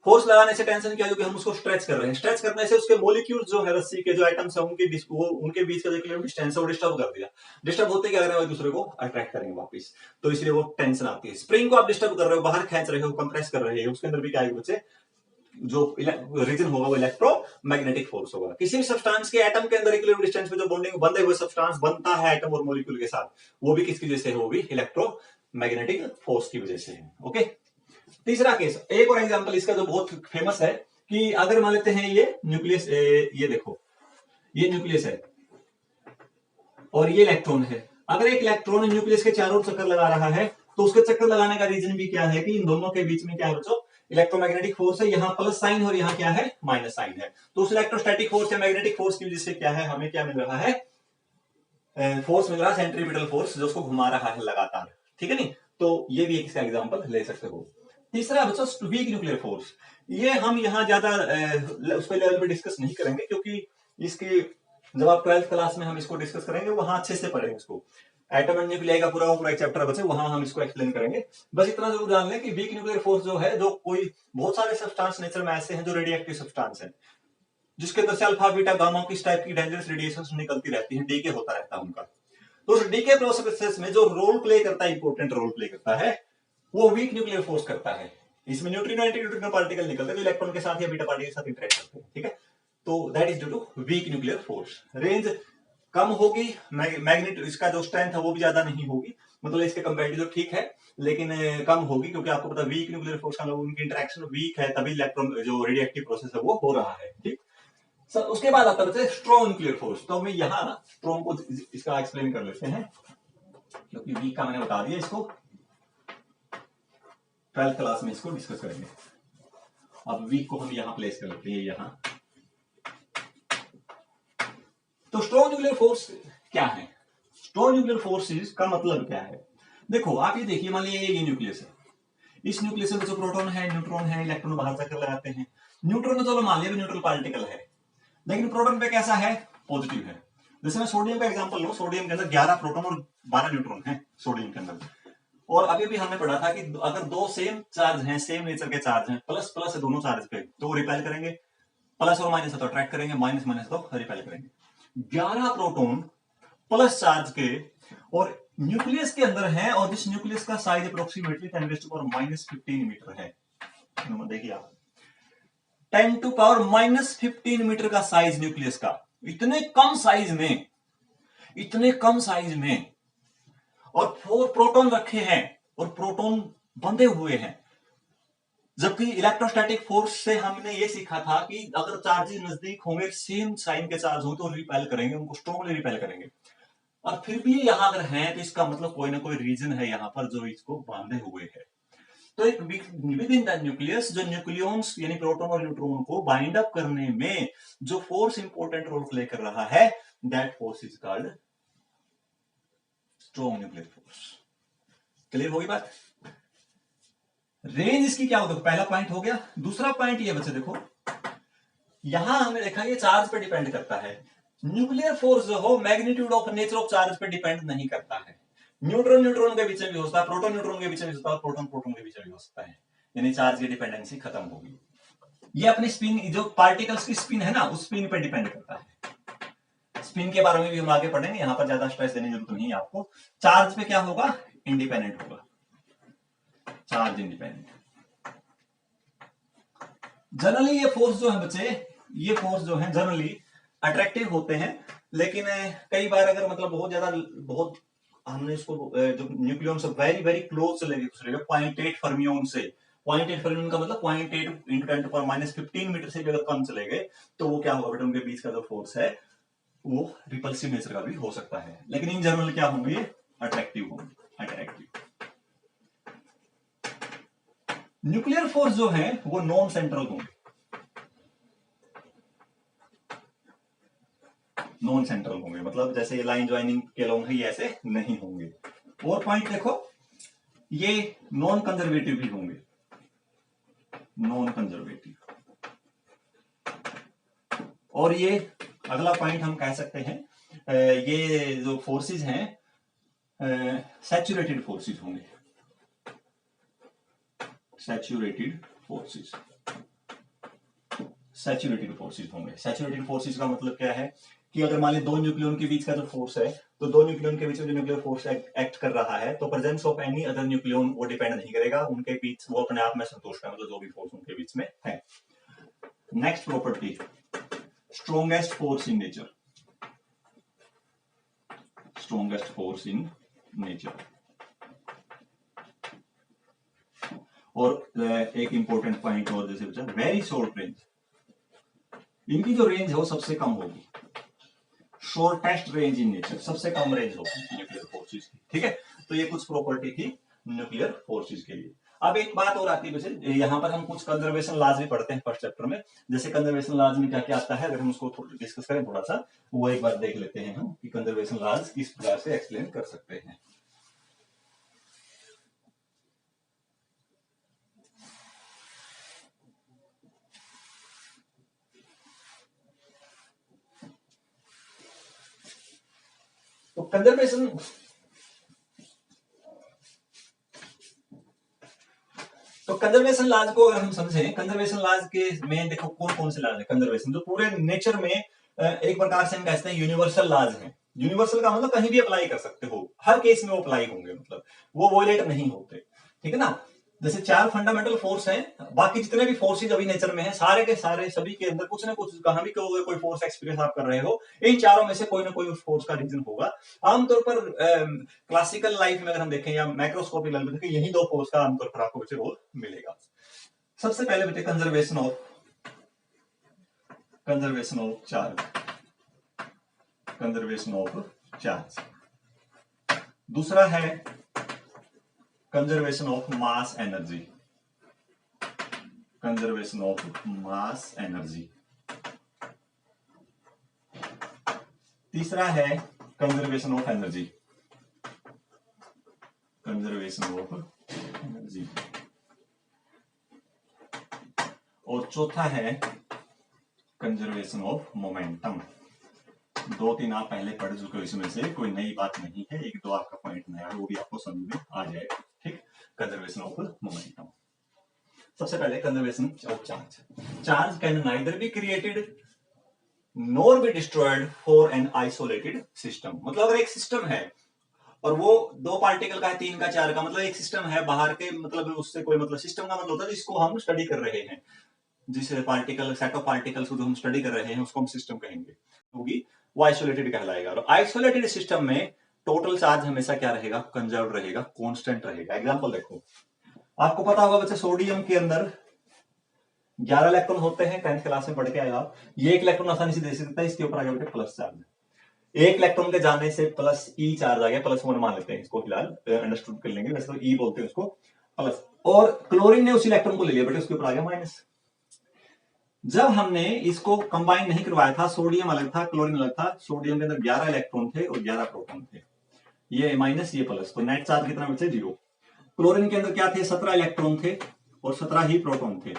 फोर्स लगाने से टेंशन क्या, क्योंकि हम उसको स्ट्रेच कर रहे हैं, स्ट्रेच करने से उसके मॉलिक्यूल्स जो है रस्सी के जो आइटम्स है उनके बीच का जो डिस्टेंस है वो डिस्टर्ब कर दिया। डिस्टर्ब होते क्या करेंगे, एक दूसरे को अट्रैक्ट करेंगे वापस, तो इसलिए वो टेंशन आती है। स्प्रिंग को आप डिस्टर्ब कर रहे हो, बाहर खींच रहे हो, कंप्रेस कर रहे हो, उसके अंदर भी क्या है बच्चे, जो रीजन होगा वो इलेक्ट्रोमैग्नेटिक फोर्स होगा। किसी भी सब्सटेंस के एटम के अंदर इक्विलिब्रियम डिस्टेंस पे जो बॉन्डिंग बंधे हुए सब्सटेंस बनता है एटम और मॉलिक्यूल के साथ, वो भी किसकी वजह से है, वो भी इलेक्ट्रोमैग्नेटिक फोर्स की वजह से है। ओके, तीसरा केस, एक और एग्जांपल इसका जो बहुत फेमस है, कि अगर मान लेते हैं ये न्यूक्लियस, ये देखो ये न्यूक्लियस है और ये इलेक्ट्रॉन है। अगर एक इलेक्ट्रॉन न्यूक्लियस के चारों ओर चक्कर लगा रहा है, तो उसके चक्कर लगाने का रीजन भी क्या है कि इन दोनों के बीच में क्या है बच्चों, इलेक्ट्रोमैग्नेटिक फोर्स है। यहाँ प्लस साइन और यहाँ क्या है, माइनस साइन है। तो उस इलेक्ट्रोस्टैटिक फोर्स या मैग्नेटिक फोर्स की वजह से क्या है, हमें क्या मिल रहा है, फोर्स मिल रहा है, सेंट्रीपिटल फोर्स, जो उसको घुमा रहा है लगातार। ठीक है नहीं, तो ये भी एक इसका एग्जांपल ले सकते हो। तीसरा बच्चों वीक न्यूक्लियर फोर्स, ये हम यहाँ ज्यादा उस पर लेवल पे डिस्कस नहीं करेंगे, क्योंकि इसकी जब आप 12th क्लास में हम इसको डिस्कस करेंगे वहां अच्छे से पढ़ेंगे इसको। एटम एंड न्यूक्लियर का पूरा एक चैप्टर बचे, वहां हम इसको एक्सप्लेन करेंगे। बस इतना जरूर जान लें कि वीक न्यूक्लियर फोर्स जो है, जो कोई बहुत सारे सब्सटेंस नेचर में ऐसे हैं जो रेडियो एक्टिव सब्सटेंस है, जिसके अंदर से अल्फा बीटा गामा किस टाइप की डेंजरस रेडिएशन निकलती रहती है, डीके होता रहता है उनका। तो उस डीके प्रोसेस में जो रोल प्ले करता है, इंपॉर्टेंट रोल प्ले करता है, वो वीक न्यूक्लियर फोर्स करता है। इसमें न्यूट्रिनो एंटी न्यूट्रिनो पार्टिकल निकलते हैं जो इलेक्ट्रॉन के साथ या बीटा पार्टिकल के साथ इंटरेक्ट करते हैं। ठीक है, तो that is due to weak nuclear force. Range कम होगी, मैग्नेट इसका जो स्ट्रेंथ है वो भी ज्यादा नहीं होगी, मतलब इसके कंपैरेटिव ठीक है, लेकिन कम होगी, क्योंकि आपको पता वीक न्यूक्लियर फोर्स का उनकी इंटरेक्शन वीक है, तभी इलेक्ट्रॉन जो रेडियो एक्टिव प्रोसेस है वो हो रहा है। ठीक सर, उसके बाद आता है स्ट्रॉन्ग न्यूक्लियर फोर्स। तो मैं यहाँ ना स्ट्रॉन्ग को इसका एक्सप्लेन कर लेते हैं, क्योंकि वीक का मैंने बता दिया, इसको 12th क्लास में इसको डिस्कस करेंगे। अब वीक को हम यहां प्लेस कर लेते हैं, यहां। तो स्ट्रॉन्ग न्यूक्लियर फोर्स क्या है, स्ट्रॉन्ग न्यूक्लियर फोर्सेस का मतलब क्या है। देखो आप ये देखिए, मान लीजिए ये न्यूक्लियस है, इस न्यूक्लियस में जो प्रोटॉन है, न्यूट्रॉन है, इलेक्ट्रॉन बाहर चक्कर लगाते हैं। न्यूट्रॉन में चलो मान लिया न्यूट्रल पार्टिकल है, लेकिन प्रोटॉन पे कैसा है, पॉजिटिव है। जैसे मैं सोडियम का एग्जांपल लूं, सोडियम के अंदर 11 प्रोटॉन और 12 न्यूट्रॉन है सोडियम के अंदर। और अभी भी हमने पढ़ा था कि अगर दो सेम चार्ज हैं, सेम नेचर के चार्ज हैं, प्लस प्लस है दोनों चार्ज पे, तो वो रिपेल करेंगे, प्लस और माइनस है तो अट्रैक्ट करेंगे, माइनस माइनस तो रिपेल करेंगे। 11 प्रोटॉन प्लस चार्ज के और न्यूक्लियस के अंदर है, और जिस न्यूक्लियस का साइज अप्रोक्सीमेटली 10⁻⁻15 मीटर है। देखिए आप 10⁻⁻15 मीटर का साइज न्यूक्लियस का, इतने कम साइज में, इतने कम साइज में, और 4 प्रोटॉन रखे हैं और प्रोटॉन बंधे हुए हैं। जबकि इलेक्ट्रोस्टैटिक फोर्स से हमने ये सीखा था कि अगर चार्जेस नजदीक होंगे, सेम साइन के चार्ज होंगे, तो रिपेल करेंगे, उनको स्ट्रॉन्गली रिपेल करेंगे। और फिर भी यहां अगर हैं, तो इसका मतलब कोई ना कोई रीजन है यहां पर जो इसको बांधे हुए है। तो एक विद इन द न्यूक्लियस जो न्यूक्लियॉन्स यानी प्रोटॉन और न्यूट्रॉन को बाइंड अप करने में जो फोर्स इंपॉर्टेंट रोल प्ले कर रहा है, that force is called strong nuclear force. Clear होगी बात? रेंज इसकी क्या होगा, पहला पॉइंट हो गया। दूसरा पॉइंट ये बच्चे देखो, यहां हमने देखा ये चार्ज पे डिपेंड करता है। न्यूक्लियर फोर्स जो हो magnitude of nature of charge पे डिपेंड नहीं करता है। न्यूट्रॉन न्यूट्रॉन के बीच में भी हो सकता है, प्रोटॉन न्यूट्रॉन के बीच में भी हो सकता है, प्रोटॉन प्रोटॉन के बीच में भी हो सकता है, यानी चार्ज की डिपेंडेंसी खत्म होगी। ये अपनी स्पिन, जो पार्टिकल्स की स्पिन है ना, उस स्पिन पे डिपेंड करता है। स्पिन के बारे में भी हम आगे पढ़ेंगे, यहां पर ज्यादा स्ट्रेस देने की जरूरत नहीं है आपको। चार्ज पे क्या होगा, इंडिपेंडेंट होगा, चार्ज इंडिपेंडेंट। जनरली ये फोर्स जो है बच्चे, ये फोर्स जो है जनरली अट्रैक्टिव होते हैं, लेकिन कई बार अगर मतलब बहुत ज्यादा बहुत हमने इसको जो न्यूक्लियन से वेरी वेरी क्लोज चले गए दूसरे 0.8 फर्मियन से, 0.8 फर्मियन का मतलब 0.8 इंटू 10 टू पावर -15 मीटर से भी अगर कम चले गए तो वो क्या होगा बेटा, उनके बीच का जो फोर्स है वो रिपल्सिव नेचर का भी हो सकता है, लेकिन इन जनरल क्या होंगे, ये अट्रैक्टिव होंगे, अट्रैक्टिव। न्यूक्लियर फोर्स जो है वो नॉन सेंट्रल होंगे, नॉन सेंट्रल होंगे, मतलब जैसे ये लाइन ज्वाइनिंग के लोग हैं, ये ऐसे नहीं होंगे। और पॉइंट देखो, ये नॉन कंजर्वेटिव भी होंगे, नॉन कंजर्वेटिव। और ये अगला पॉइंट हम कह सकते हैं, ये जो फोर्सेस हैं सैचुरेटेड फोर्सेस होंगे, सैचुरेटेड फोर्सेस, सैचुरेटेड फोर्सेस होंगे। सैचुरेटेड फोर्सेस का मतलब क्या है कि अगर मान ली दो न्यूक्लियन के बीच का जो फोर्स है, तो दो न्यूक्लियन के बीच में जो न्यूक्लियर फोर्स एक्ट कर रहा है, तो presence of any other nucleon वो डिपेंड नहीं करेगा, उनके बीच वो अपने आप में संतुष्ट है, मतलब जो भी फोर्स उनके बीच में है। Next property, strongest force in nature, strongest force in nature. और एक इंपॉर्टेंट पॉइंट और जैसे बचा, वेरी शॉर्ट रेंज, इनकी जो रेंज है वो सबसे कम होगी, शॉर्टेस्ट रेंज इन नेचर, सबसे कम रेंज होगी न्यूक्लियर फोर्सेस की, ठीक है। तो ये कुछ प्रॉपर्टी थी न्यूक्लियर फोर्सेस के लिए। अब एक बात और आती है वैसे, यहाँ पर हम कुछ कंजर्वेशन लॉज भी पढ़ते हैं फर्स्ट चैप्टर में, जैसे कंजर्वेशन लॉज में क्या क्या आता है, अगर हम उसको डिस्कस करें थोड़ा सा, वो एक बार देख लेते हैं हम कि कंजर्वेशन लॉज किस प्रकार से एक्सप्लेन कर सकते हैं। तो कंजर्वेशन, तो कंजर्वेशन लॉज को अगर हम समझें, कंजर्वेशन लॉज के में देखो कौन कौन से लॉज है कंजर्वेशन, जो पूरे नेचर में एक प्रकार से हम कहते हैं यूनिवर्सल लॉज है। यूनिवर्सल का मतलब कहीं भी अप्लाई कर सकते हो, हर केस में वो अप्लाई होंगे, मतलब वो वॉयलेट नहीं होते, ठीक है ना। जैसे 4 फंडामेंटल फोर्स हैं, बाकी जितने भी फोर्सेज अभी नेचर में हैं, सारे के सारे सभी के अंदर कुछ ना कुछ, कहां भी कोई फोर्स एक्सपीरियंस आप कर रहे हो, इन चारों में से कोई ना कोई उस फोर्स का रीजन होगा। आमतौर पर क्लासिकल लाइफ में अगर हम देखें या माइक्रोस्कोपिक लेवल में देखें, यही दो फोर्स का आमतौर पर आपको रोल मिलेगा। सबसे पहले बेटे conservation of charge, conservation of charge. दूसरा है conservation of mass energy, conservation of mass energy. तीसरा है conservation of energy, conservation of energy. और चौथा है कंजर्वेशन ऑफ मोमेंटम। 2-3 आप पहले पढ़ चुके हो, इसमें से कोई नई बात नहीं है, एक दो आपका पॉइंट नया है, वो भी आपको समझ में आ जाएगा, ठीक। Conservation of momentum. सबसे पहले conservation of charge. Charge can neither be created nor be destroyed for an isolated system. मतलब अगर एक सिस्टम है और वो 2 पार्टिकल का है, 3 का, 4 का, मतलब एक सिस्टम है बाहर के, मतलब उससे कोई मतलब, सिस्टम का मतलब होता है जिसको हम स्टडी कर रहे हैं, जिस पार्टिकल सेट ऑफ पार्टिकल्स को जो हम स्टडी कर रहे हैं उसको हम सिस्टम कहेंगे, होगी वो आइसोलेटेड कहलाएगा। और आइसोलेटेड सिस्टम में टोटल चार्ज हमेशा क्या रहेगा, कंजर्व रहेगा, कांस्टेंट रहेगा। एग्जांपल देखो, आपको पता होगा बच्चे सोडियम के अंदर 11 इलेक्ट्रॉन होते हैं, 10th क्लास में पढ़ के आए आप। ये एक इलेक्ट्रॉन आसानी से दे सकता है, इसके ऊपर आ गया बेटे प्लस चार्ज, एक इलेक्ट्रॉन के जाने से प्लस ई चार्ज आ गया, +1 मान लेते हैं इसको, फिलहाल अंडरस्टूड कर लेंगे, वैसे तो ई बोलते हैं उसको, प्लस और क्लोरीन ने उस इलेक्ट्रॉन को ले लिया, बेटे उसके ऊपर आ गया माइनस। जब हमने इसको कंबाइन नहीं करवाया था, सोडियम अलग था क्लोरीन अलग था, सोडियम के अंदर 11 इलेक्ट्रॉन थे और 11 प्रोटॉन थे, ये माइनस ये प्लस, तो नेट चार्ज कितना बचे 0। क्लोरीन के अंदर क्या थे 17 इलेक्ट्रॉन थे और 17 ही प्रोटॉन थे,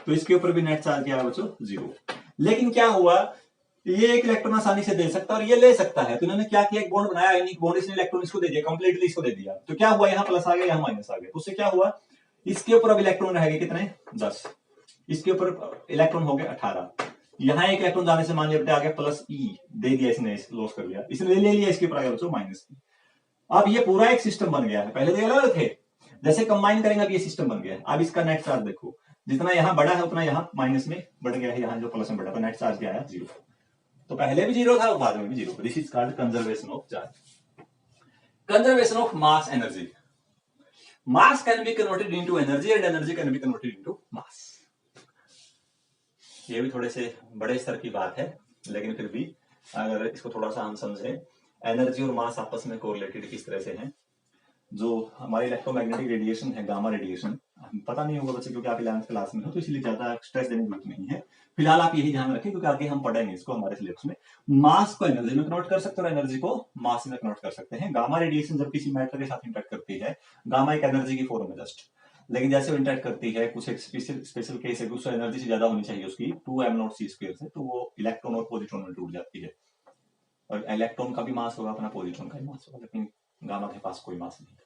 तो इसके ऊपर भी नेट चार्ज क्या है बच्चों 0। लेकिन क्या हुआ, ये एक इलेक्ट्रॉन आसानी से दे सकता है और ये ले सकता है, तो इन्होंने क्या किया, एक बॉन्ड बनाया, यानी बॉन्ड इसने इलेक्ट्रॉन इसको दे दिया, कंप्लीटली इसको दे दिया, तो क्या हुआ यहाँ प्लस आ गया यहाँ माइनस आ गया, तो उससे क्या हुआ, इसके ऊपर अब इलेक्ट्रॉन रह गए कितने 10, इसके ऊपर इलेक्ट्रॉन हो गए 18, यहाँ एक इलेक्ट्रॉन जाने से मान लिया आ गया प्लस ई, दे दिया इसने, लॉस कर लिया, इसने ले लिया, इसके ऊपर आ गया बच्चों माइनस। अब ये पूरा एक सिस्टम बन गया है, पहले तो अलग थे, जैसे कंबाइन करेंगे अब ये सिस्टम बन गया। अब इसका नेट चार्ज देखो, जितना यहाँ बड़ा है उतना यहाँ माइनस में बढ़ गया है, यहाँ जो प्लस में बढ़ा, तो नेट चार्ज क्या आया 0, तो पहले भी 0 था और बाद में भी 0। This is called conservation of charge. Conservation of mass energy, mass can be converted into energy and energy can be converted into mass. ये भी थोड़े से बड़े स्तर की बात है, लेकिन फिर भी अगर इसको थोड़ा सा हम समझें, एनर्जी और मास आपस में कोरिलेटेड किस तरह से हैं। जो हमारे इलेक्ट्रोमैग्नेटिक रेडिएशन है, गामा रेडिएशन, पता नहीं होगा बच्चे क्योंकि आप 11th क्लास में हो, तो इसलिए ज्यादा स्ट्रेस देने की जरूरत नहीं है, फिलहाल आप यही ध्यान रखें क्योंकि आगे हम पढ़ेंगे इसको हमारे सिलेबस में। मास को एनर्जी में कन्वर्ट कर सकते हैं और एनर्जी को मास में कन्वर्ट कर सकते हैं। गामा रेडिएशन जब किसी मैटर के साथ इंटरेक्ट करती है, गामा एक एनर्जी की फॉर्म है जस्ट, लेकिन जैसे वो इंटरेक्ट करती है, कुछ एक स्पेशल केस है, कुछ एनर्जी से ज्यादा होनी चाहिए उसकी 2m0c² से, तो वो इलेक्ट्रॉन और पॉजिट्रॉन में टूट जाती है, और इलेक्ट्रॉन का भी मास होगा अपना, पॉजिट्रॉन का भी मास होगा, लेकिन गामा के पास कोई मास नहीं था,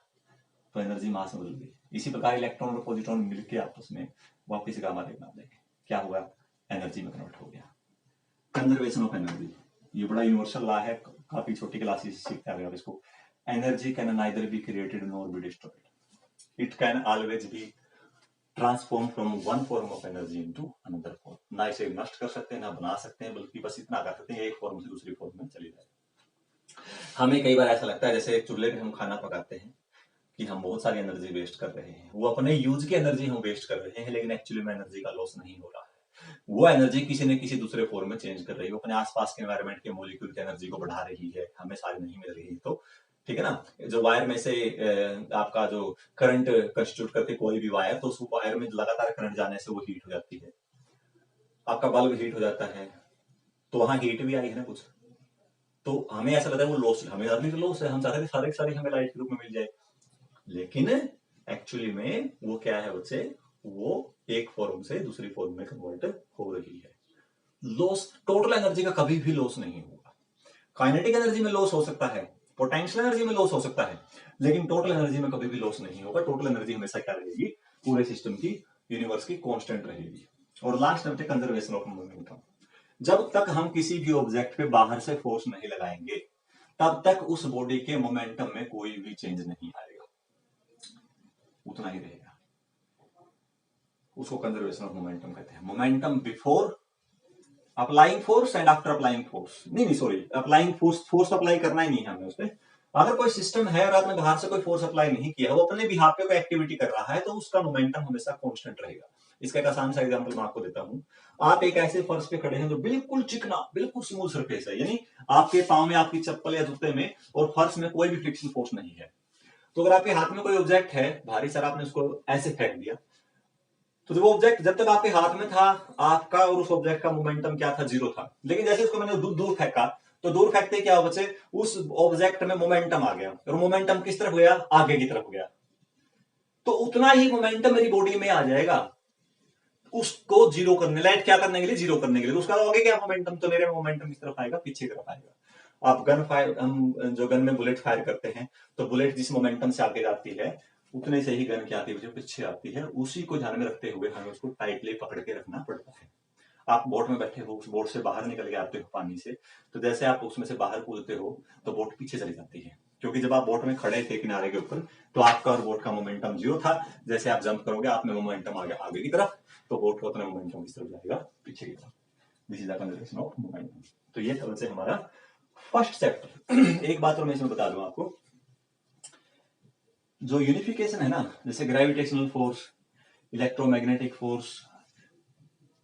तो एनर्जी मास में बदल गई। इसी प्रकार इलेक्ट्रॉन और पॉजिट्रॉन मिलकर आपस में वापस गामा रे बना देंगे, क्या हुआ, एनर्जी में कन्वर्ट हो गया। कंजर्वेशन ऑफ एनर्जी, ये बड़ा यूनिवर्सल लॉ है, काफी छोटी क्लासेस सीखते हैं आप इसको। Energy can neither be created nor be destroyed, it can always be transform from one form of energy into another form. ना इसे नष्ट कर सकते हैं ना बना सकते हैं, बल्कि बस इतना कर सकते हैं एक फॉर्म से दूसरी फॉर्म में चली जाए। हमें कई बार ऐसा लगता है जैसे चूल्हे पे हम खाना पकाते हैं कि हम बहुत सारी एनर्जी वेस्ट कर रहे हैं, वो अपने यूज की एनर्जी हम वेस्ट कर रहे हैं, लेकिन एक्चुअली में एनर्जी का लॉस नहीं हो रहा है, वो एनर्जी किसी न किसी दूसरे फॉर्म में चेंज कर रही है, अपने आसपास के एनवायरनमेंट के मॉलिक्यूल की एनर्जी को बढ़ा रही है, हमें सारी नहीं मिल रही है, तो ठीक है ना। जो वायर में से आपका जो करंट कंस्टिट्यूट करते कोई भी वायर, तो उस वायर में लगातार करंट जाने से वो हीट हो जाती है, आपका बल्ब हीट हो जाता है, तो वहां हीट भी आई है ना कुछ, तो हमें ऐसा लगता है वो लॉस, हमें अर्निंग लॉस है, हम चाहते हैं सारे सारी हमें लाइट के रूप में मिल जाए, लेकिन एक्चुअली में वो क्या है बच्चे, वो एक फॉर्म से दूसरी फॉर्म में कन्वर्ट हो रही है। लॉस, टोटल एनर्जी का कभी भी लॉस नहीं होगा। काइनेटिक एनर्जी में लॉस हो सकता है, पोटेंशियल एनर्जी में लॉस हो सकता है, लेकिन टोटल एनर्जी में कभी भी लॉस नहीं होगा। टोटल एनर्जी हमेशा क्या रहेगी, पूरे सिस्टम की, यूनिवर्स की कांस्टेंट रहेगी। और last number conservation of momentum, जब तक हम किसी भी ऑब्जेक्ट पे बाहर से फोर्स नहीं लगाएंगे तब तक उस बॉडी के मोमेंटम में कोई भी चेंज नहीं आएगा, उतना ही रहेगा, उसको कंजर्वेशन ऑफ मोमेंटम कहते हैं। Momentum before applying force and after applying force, नहीं सॉरी, अप्लाइंग फोर्स अप्लाई करना ही नहीं है हमें उसपे। अगर कोई सिस्टम है और आपने बाहर से कोई फोर्स अप्लाई नहीं किया, वो अपने बिहाफ पे कोई एक्टिविटी कर रहा है, तो उसका मोमेंटम हमेशा कांस्टेंट रहेगा। इसका एक आसान सा एग्जांपल मैं आपको देता हूं। आप एक ऐसे फर्श पे खड़े हैं जो बिल्कुल चिकना, बिल्कुल स्मूथ सरफेस है, यानी आपके पांव में, आपकी चप्पल या जूते में और फर्श में कोई भी फ्रिक्शन फोर्स नहीं है, तो अगर आपके हाथ में कोई ऑब्जेक्ट है भारी सर, आपने उसको ऐसे फेंक दिया, तो जो ऑब्जेक्ट जब तक आपके हाथ में था, आपका और उस ऑब्जेक्ट का मोमेंटम क्या था, 0 था। लेकिन जैसे उसको मैंने दूर फेंका, तो दूर फेंकते क्या हो बच्चे, उस ऑब्जेक्ट में मोमेंटम आ गया, और मोमेंटम किस तरफ गया, आगे की तरफ गया, तो उतना ही मोमेंटम मेरी बॉडी में आ जाएगा उसको 0 करने, लाइट क्या करने के लिए, 0 करने के लिए। तो उसका आगे क्या मोमेंटम, तो मेरे मोमेंटम किस तरफ आएगा, पीछे की तरफ आएगा। आप गन फायर, हम जो गन में बुलेट फायर करते हैं, तो बुलेट जिस मोमेंटम से आगे जाती है उतने से ही गन क्या आती है, जो पीछे आती है, उसी को ध्यान में रखते हुए हमें उसको टाइटली पकड़ के रखना पड़ता है। आप बोट में बैठे हो, उस बोट से बाहर निकल के आते हो पानी से, तो जैसे आप उसमें से बाहर कूदते हो तो बोट पीछे चली जाती है, क्योंकि जब आप बोट में खड़े थे किनारे के ऊपर, तो आपका और बोट का मोमेंटम 0 था। जैसे आप जंप करोगे, आप में मोमेंटम आ गया आगे की तरफ, तो बोट का उतना मोमेंटम किस तरफ जाएगा, पीछे की तरफ। This is the conservation of momentum. तो ये तरह से हमारा फर्स्ट चैप्टर। एक बात और मैं इसमें बता दूं आपको, जो यूनिफिकेशन है ना, जैसे gravitational force, electromagnetic force,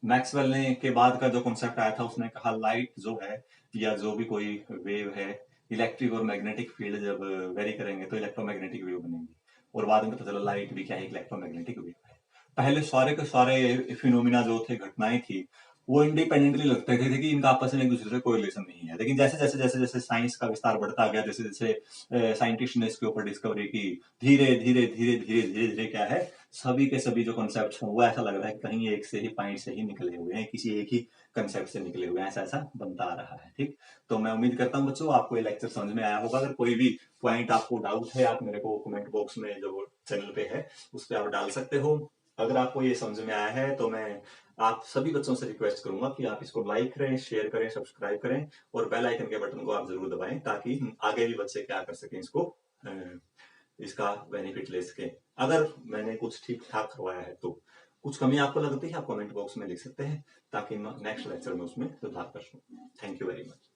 Maxwell ने के बाद का जो कॉन्सेप्ट आया था, उसने कहा लाइट जो है या जो भी कोई वेव है, इलेक्ट्रिक और मैग्नेटिक फील्ड जब वेरी करेंगे तो इलेक्ट्रोमैग्नेटिक वेव बनेंगी। और बाद में पता चला लाइट भी क्या है, इलेक्ट्रोमैग्नेटिक वेव है। पहले सारे के सारे फिनोमिना जो थे, घटनाएं थी, वो इंडिपेंडेंटली लगते थे कि इनका आपस में एक दूसरे से कोई रिलेशन नहीं है। लेकिन जैसे जैसे जैसे जैसे साइंस का विस्तार बढ़ता गया, जैसे जैसे साइंटिस्ट ने इसके ऊपर डिस्कवरी की, धीरे धीरे धीरे धीरे धीरे धीरे क्या है, सभी के सभी जो कॉन्सेप्ट हैं वो ऐसा लग रहा है कि कहीं एक से ही पॉइंट से ही निकले हुए हैं, किसी एक ही कंसेप्ट से निकले हुए हैं, ऐसा ऐसा बनता आ रहा है। ठीक, तो मैं उम्मीद करता हूँ बच्चों आपको ये लेक्चर समझ में आया होगा। अगर कोई भी पॉइंट आपको डाउट है, आप मेरे को कमेंट बॉक्स में जो चैनल पे है उस पर आप डाल सकते हो। अगर आपको ये समझ में आया है तो मैं आप सभी बच्चों से रिक्वेस्ट करूंगा कि आप इसको लाइक करें, शेयर करें, सब्सक्राइब करें और बेल आइकन के बटन को आप जरूर दबाएं, ताकि आगे भी बच्चे क्या कर सकें, इसको इसका बेनिफिट ले सकें। अगर मैंने कुछ ठीक ठाक करवाया है तो कुछ कमी आपको लगती है, आप कमेंट बॉक्स में लिख सकते हैं, ताकि मैं नेक्स्ट लेक्चर में उसमें सुधार कर सकूं। Thank you very much.